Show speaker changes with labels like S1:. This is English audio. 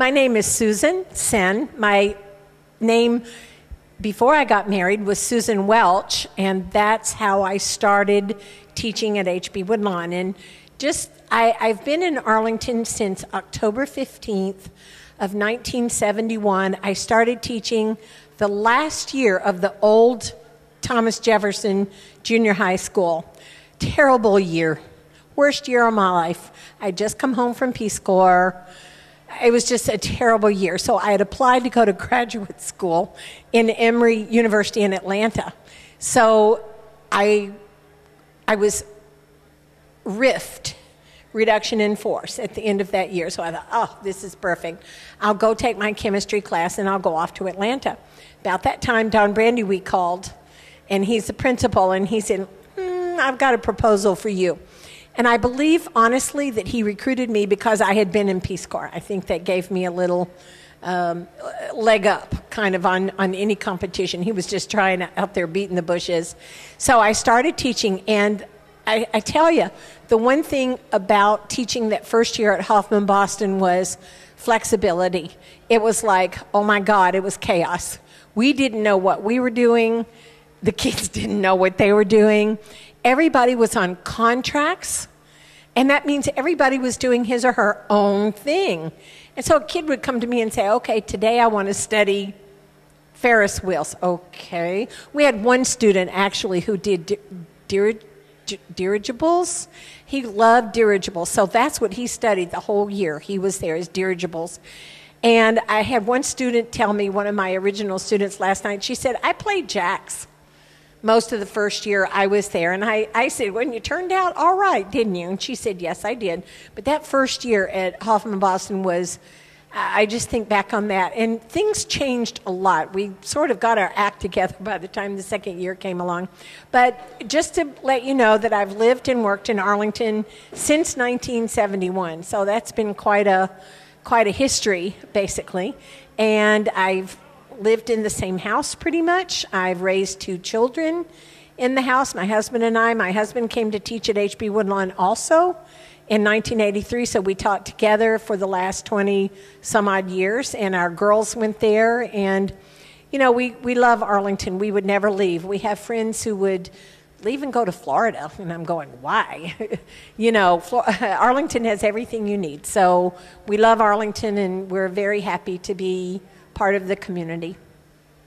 S1: My name is Susan Senn. My name before I got married was Susan Welch, and that's how I started teaching at H-B Woodlawn. And I've been in Arlington since October 15th of 1971. I started teaching the last year of the old Thomas Jefferson Junior High School. Terrible year. Worst year of my life. I'd just come home from Peace Corps. It was just a terrible year. So I had applied to go to graduate school in Emory University in Atlanta. So I was reduction in force at the end of that year. So I thought, oh, this is perfect. I'll go take my chemistry class and I'll go off to Atlanta. About that time, Don Brandy called, and he's the principal, and he said, I've got a proposal for you. And I believe, honestly, that he recruited me because I had been in Peace Corps. I think that gave me a little leg up, kind of, on any competition. He was just trying out there beating the bushes. So I started teaching, and I tell you, the one thing about teaching that first year at Hoffman Boston was flexibility. It was like, oh my God, it was chaos. We didn't know what we were doing. The kids didn't know what they were doing. Everybody was on contracts, and that means everybody was doing his or her own thing. And so a kid would come to me and say, okay, today I want to study Ferris wheels. Okay. We had one student, actually, who did dirigibles. He loved dirigibles, so that's what he studied the whole year. He was there as dirigibles. And I had one student tell me, one of my original students last night, she said, I played jacks most of the first year I was there. And I said, well, you turned out all right, didn't you? And she said, yes, I did. But that first year at Hoffman Boston was, I just think back on that. And things changed a lot. We sort of got our act together by the time the second year came along. But just to let you know that I've lived and worked in Arlington since 1971. So that's been quite a history, basically. And I've lived in the same house pretty much. I've raised 2 children in the house, my husband and I. My husband came to teach at H-B Woodlawn also in 1983, so we taught together for the last 20 some odd years, and our girls went there. And you know, we love Arlington. We would never leave. We have friends who would leave and go to Florida, and I'm going, why? You know, Arlington has everything you need. So we love Arlington, and we're very happy to be part of the community.